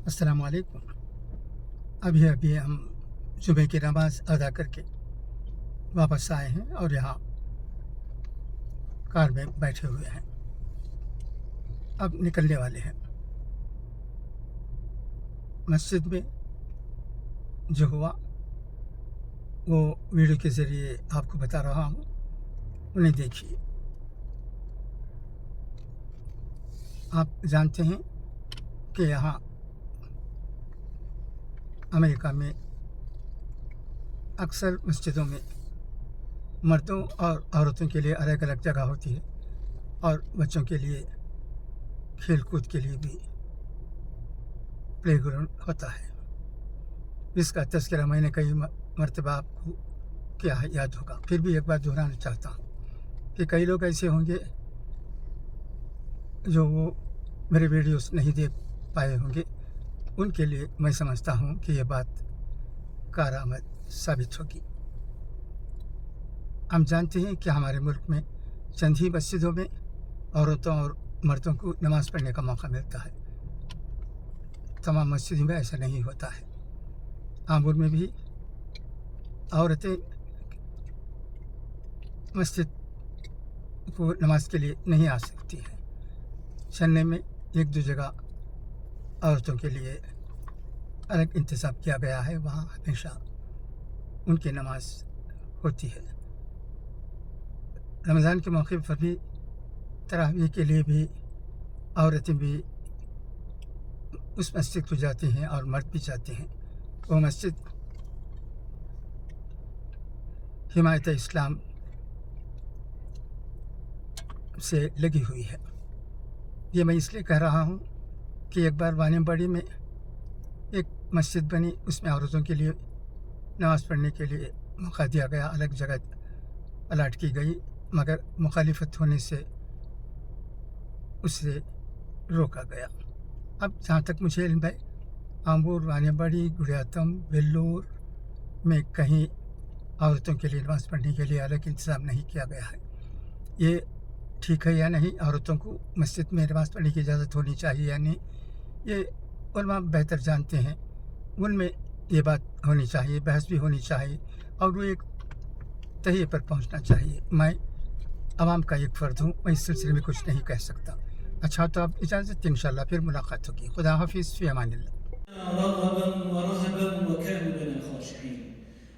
अस्सलाम वालेकुम। अभी हम सुबह की नमाज अदा करके वापस आए हैं और यहाँ कार में बैठे हुए हैं। अब निकलने वाले हैं। मस्जिद में जो हुआ वो वीडियो के ज़रिए आपको बता रहा हूँ, उन्हें देखिए। आप जानते हैं कि यहाँ अमेरिका में अक्सर मस्जिदों में मर्दों और औरतों के लिए अलग अलग जगह होती है और बच्चों के लिए खेल कूद के लिए भी प्ले ग्राउंड होता है, जिसका तज़किरा मैंने कई मरतबा आपको क्या है याद होगा। फिर भी एक बार दोहराना चाहता हूँ कि कई लोग ऐसे होंगे जो वो मेरे वीडियोस नहीं देख पाए होंगे। उनके लिए मैं समझता हूँ कि ये बात कारआमद साबित होगी। हम जानते हैं कि हमारे मुल्क में चंद ही मस्जिदों में औरतों और मर्दों को नमाज़ पढ़ने का मौका मिलता है। तमाम मस्जिदों में ऐसा नहीं होता है। आमूर में भी औरतें मस्जिद को नमाज के लिए नहीं आ सकती हैं। चन्ने में एक दो जगह औरतों के लिए अलग इंतज़ाम किया गया है, वहाँ हमेशा उनकी नमाज होती है। रमज़ान के मौके पर भी तरावीह के लिए भी औरतें भी उस मस्जिद को जाती हैं और मर्द भी जाते हैं। वो मस्जिद हिमायत इस्लाम से लगी हुई है। ये मैं इसलिए कह रहा हूँ कि एक बार वानीबाड़ी में एक मस्जिद बनी, उसमें औरतों के लिए नमाज़ पढ़ने के लिए मौका दिया गया, अलग जगह अलाट की गई, मगर मुखालिफत होने से उससे रोका गया। अब जहाँ तक मुझे इल्म है, आमूर, वानीबाड़ी, गुड़ियातम, वेल्लोर में कहीं औरतों के लिए नमाज़ पढ़ने के लिए अलग इंतज़ाम नहीं किया गया है। ये ठीक है या नहीं? औरतों को मस्जिद में नमाज़ पढ़ने की इजाज़त होनी चाहिए या नहीं, ये उलमा बेहतर जानते हैं। उनमें ये बात होनी चाहिए, बहस भी होनी चाहिए और वो एक तहिए पर पहुंचना चाहिए। मैं आवाम का एक फ़र्द हूँ, मैं इस सिलसिले में कुछ नहीं कह सकता। अच्छा, तो अब इजाज़त, इंशाअल्लाह फिर मुलाकात होगी। खुदा हाफिज़, फ़ी अमानिल्लाह।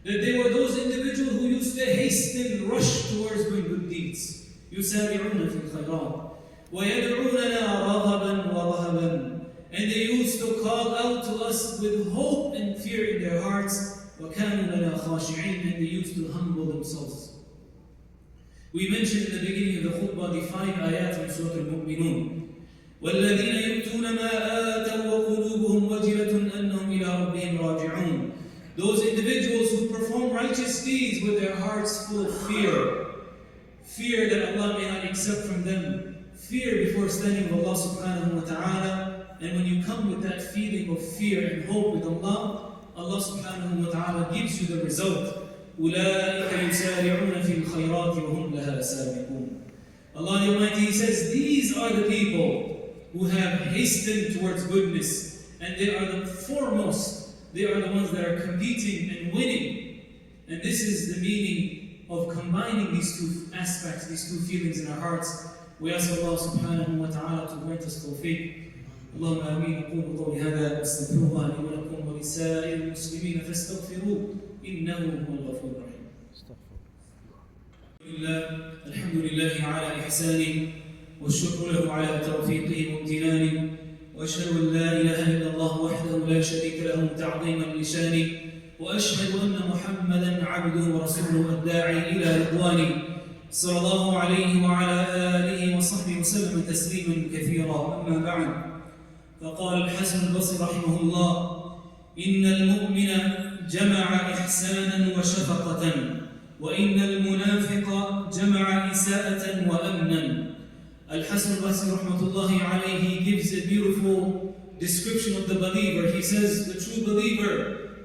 That they were those individuals who used to hasten, rush towards doing good deeds. يسارعون في الخيرات ويدعوننا رغبا ورهبا, and they used to call out to us with hope and fear in their hearts. وكانوا لنا خاشعين, and they used to humble themselves. We mentioned in the beginning of the khutbah the 5 ayat from Surah Al-Mu'minun. والذين يؤتون ما آتوا وقلوبهم وجلة أنهم إلى ربهم راجعون. Those individuals who perform righteous deeds with their hearts full of fear that Allah may not accept from them, fear before standing with Allah subhanahu wa ta'ala. And when you come with that feeling of fear and hope with Allah, Allah subhanahu wa ta'ala gives you the result. أولئك يسارعون في الخيرات وهم لها سابقون. Allah the Almighty says, these are the people who have hastened towards goodness, and they are the foremost. They are the ones that are competing and winning. And this is the meaning of combining these two aspects, these two feelings in our hearts. We ask Allah subhanahu wa ta'ala to grant us tawfiq. اللهم آمين. أقول قولي هذا أستغفر الله لي ولكم ولسائر المسلمين فاستغفروه إنه هو الغفور الرحيم. الحمد لله على إحسانه والشكر له على توفيقه وامتنانه، وأشهد أن لا إله إلا الله وحده لا شريك له تعظيما لشانه، وأشهد أن محمدا عبده ورسوله الداعي إلى رضوانه صلى الله عليه وعلى آله وصحبه وسلم تسليما كثيرا. أما بعد، فقال الحسن البصري رحمه الله: إن المؤمن جمع إحسانا وشفقة، وإن المنافق جمع إساءة وأمنا. Al-Hasan al-Basri rahmatullahi alayhi gives a beautiful description of the believer. He says the true believer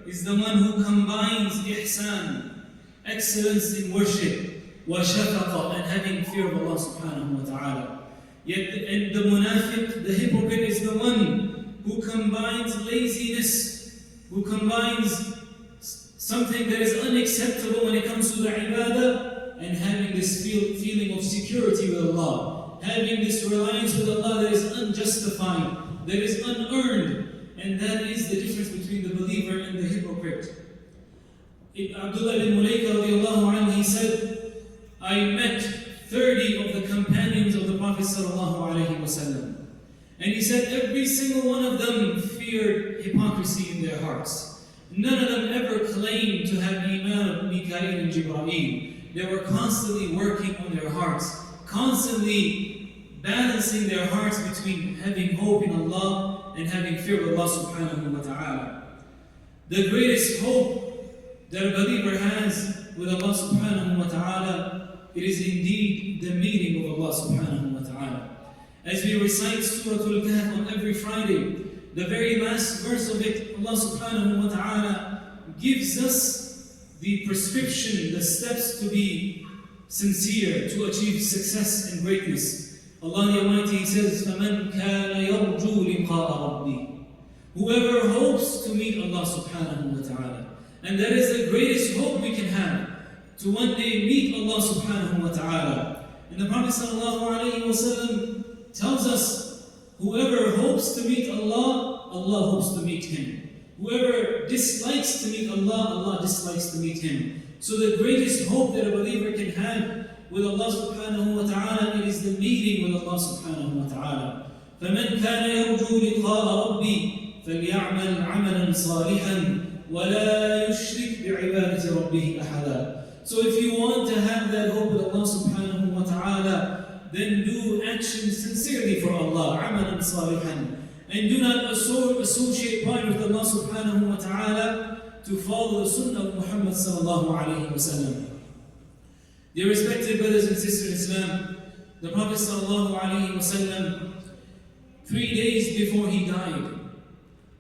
is the one who combines ihsan, excellence in worship, wa shafaqa, and having fear of Allah subhanahu wa ta'ala. Yet the munafiq, the hypocrite, is the one who combines laziness, who combines something that is unacceptable when it comes to the ibadah, and having this feeling of security with Allah, having this reliance with Allah that is unjustified, that is unearned, and that is the difference between the believer and the hypocrite. Abdullah bin Mulaika radiallahu anhu, he said, I met 30 of the companions of the Prophet sallallahu alaihi wasallam. And he said every single one of them feared hypocrisy in their hearts. None of them ever claimed to have iman of Mikael and Jibreel. They were constantly working on their hearts, constantly balancing their hearts between having hope in Allah and having fear of Allah subhanahu wa ta'ala. The greatest hope that a believer has with Allah subhanahu wa ta'ala, it is indeed the meeting of Allah subhanahu wa ta'ala. As we recite Surah Al-Kahf on every Friday, the very last verse of it, Allah subhanahu wa ta'ala gives us the prescription, the steps to be sincere, to achieve success and greatness. Allah the Almighty says, فَمَنْ كَانَ يَرْجُو لِقَاءَ رَبِّهِ. Whoever hopes to meet Allah subhanahu wa ta'ala. And that is the greatest hope we can have, to one day meet Allah subhanahu wa ta'ala. And the Prophet sallallahu alayhi wa sallam tells us, whoever hopes to meet Allah, Allah hopes to meet him. Whoever dislikes to meet Allah, Allah dislikes to meet him. So the greatest hope that a believer can have with Allah subhanahu wa ta'ala, it is the meeting with Allah subhanahu wa ta'ala. فَمَنْ كَانَ يَرْجُو لِقَاءَ رَبِّهِ فَلْيَعْمَلْ عَمَلًا صَالِحًا وَلَا يُشْرِكْ بِعِبَادَةِ رَبِّهِ أَحَدًا. So if you want to have that hope with Allah subhanahu wa ta'ala, then do action sincerely for Allah, عَمَلًا صَالِحًا. And do not associate pride with Allah subhanahu wa ta'ala to follow the sunnah of Muhammad sallallahu alayhi wa sallam. Dear respected brothers and sisters in Islam, the Prophet sallallahu alayhi wa sallam, 3 days before he died,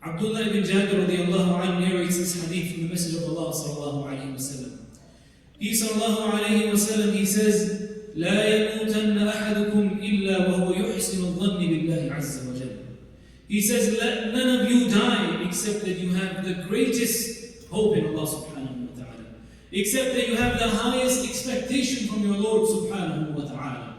Abdullah ibn Jabir radiallahu anhu narrates this hadith from the Messenger of Allah sallallahu alayhi wa sallam. He sallallahu alayhi wa sallam, he says, لا يموتن أحدكم إلا وهو يحسن الظن بالله عز وجل. He says, let none of you die except that you have the greatest hope in Allah subhanahu wa ta'ala. Except that you have the highest expectation from your Lord subhanahu wa ta'ala.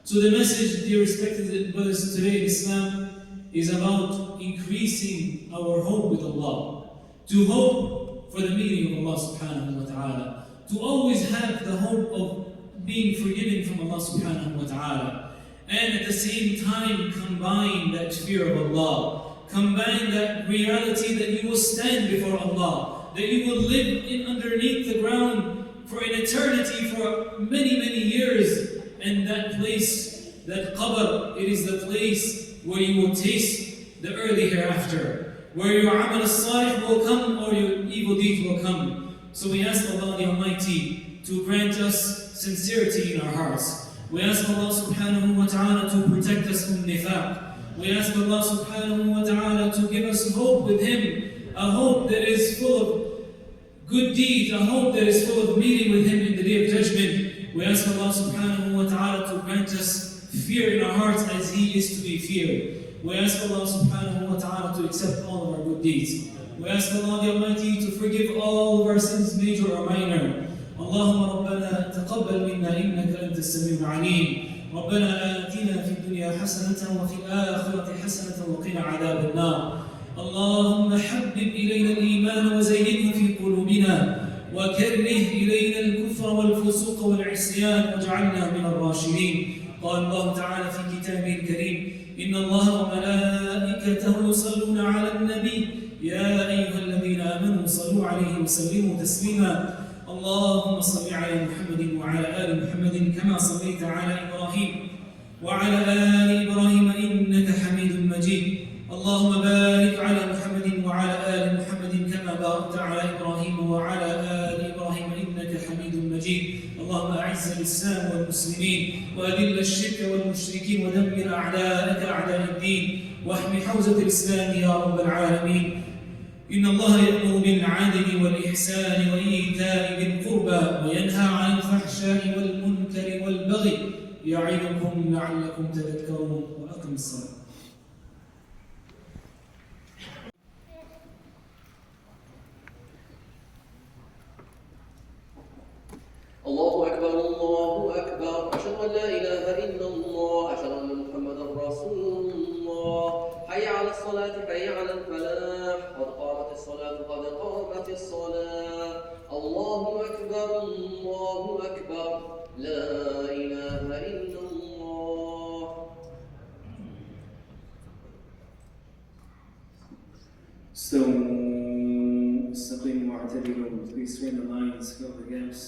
So the message, dear respected brothers, today in Islam is about increasing our hope with Allah. To hope for the meeting of Allah subhanahu wa ta'ala. To always have the hope of being forgiven from Allah subhanahu wa ta'ala. And at the same time combine that fear of Allah. Combine that reality that you will stand before Allah. That you will live underneath the ground for an eternity, for many, many years. And that place, that qabr, it is the place where you will taste the early hereafter. Where your amal as-salih will come or your evil deeds will come. So we ask Allah the Almighty to grant us sincerity in our hearts. We ask Allah subhanahu wa ta'ala to protect us from nifaq. We ask Allah subhanahu wa ta'ala to give us hope with Him, a hope that is full of good deeds, a hope that is full of meeting with Him in the Day of Judgment. We ask Allah subhanahu wa ta'ala to grant us fear in our hearts as He is to be feared. We ask Allah subhanahu wa ta'ala to accept all of our good deeds. We ask Allah the Almighty to forgive all of our sins, major or minor. اللهم ربنا تقبل منا إنك أنت السميع العليم. ربنا آتنا في الدنيا حسنة وفي الآخرة حسنة وقنا عذاب النار. اللهم حبب إلينا الإيمان وزينه في قلوبنا وكره إلينا الكفر والفسوق والعصيان واجعلنا من الراشدين. قال الله تعالى في كتابه الكريم إن الله وملائكته يصلون على النبي يا أيها الذين آمنوا صلوا عليه وسلموا تسليما. اللهم صل على محمد وعلى آل محمد كما صليت على إبراهيم وعلى آل إبراهيم إنك حميد مجيد. اللهم بارك على محمد وعلى آل محمد كما باركت على إبراهيم وعلى آل إبراهيم إنك حميد مجيد. اللهم أعز الإسلام والمسلمين وأذل الشرك والمشركين ودمر أعداءك أعداء الدين واحمِ حوزة الإسلام يا رب العالمين. إن الله يأمر بالعدل والإحسان وإيتاء ذي القربى وينهى عن الفحشاء والمنكر والبغي يعظكم لعلكم تذكرون. وأقم الصلاة. الصلاة حي على الفلاح قد قامت الصلاة قد قامت الصلاة الله أكبر الله أكبر لا إله إلا الله. استووا استقيموا واعتدلوا. Please swing the lines, fill the gaps.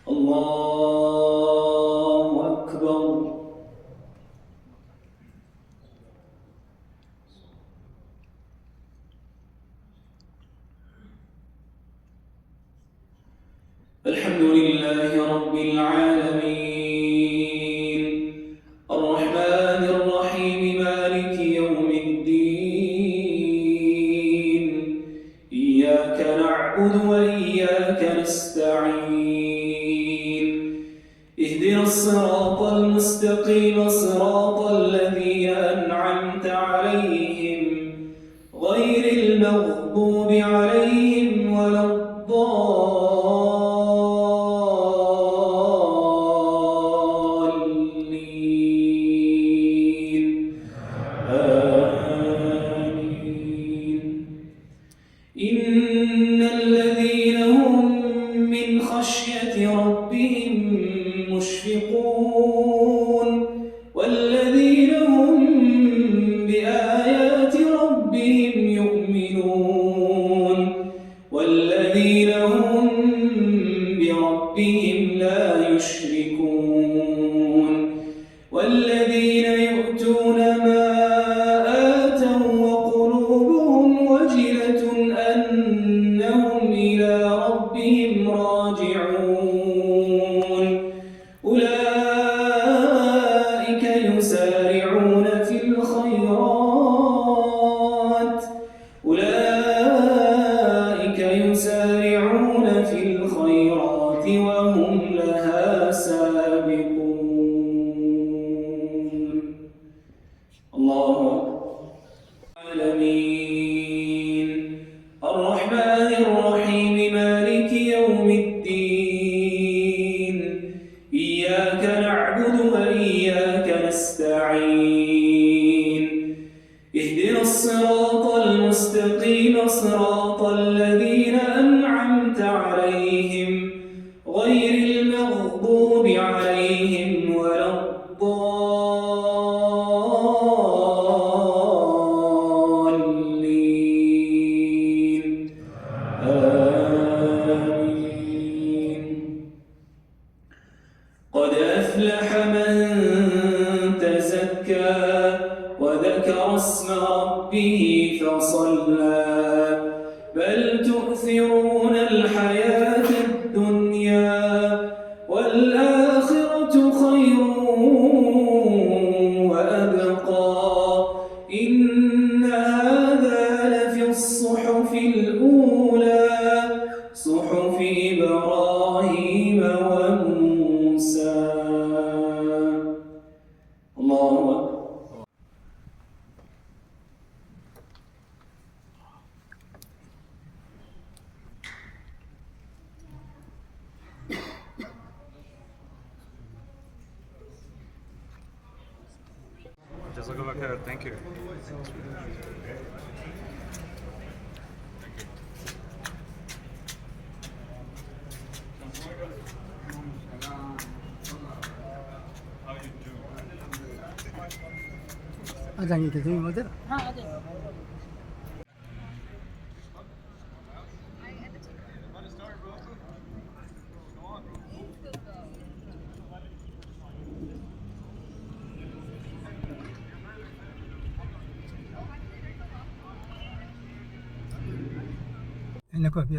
الله أكبر. الحمد لله رب العالمين الرحمن الرحيم مالك يوم الدين إياك نعبد وإياك نستعين اهدنا الصراط المستقيم صراط الذين أنعمت عليهم غير المغضوب عليهم ولا الضالين آمين. إن الذين هم من خشية ربهم مشفقون والذين هم بآيات ربهم يؤمنون والذين هم بربهم لا يشركون والذين يؤتون ما آتوا وقلوبهم وجلة أنهم إلى ربهم راجعون أولئك يسارعون في الخيرات وهم لها سابقون. الله أكبر. العالمين الرحمن الرحيم مالك يوم الدين إياك نعبد وإياك نستعين اهدنا الصراط المستقيم صراط الذين أنعمت عليهم غير المغضوب عليهم ولا الضالين آمين. قد أفلح من تزكى وذكر اسم ربه فصلى بل تؤثرون الحياة الدنيا والآخرة خير وأبقى إن هذا لفي الصحف الأولى صحف إبراهيم وموسى. الله أكبر. Jazakallah khair. Thank you. आ जाएंगे किसी में उधर इनको भी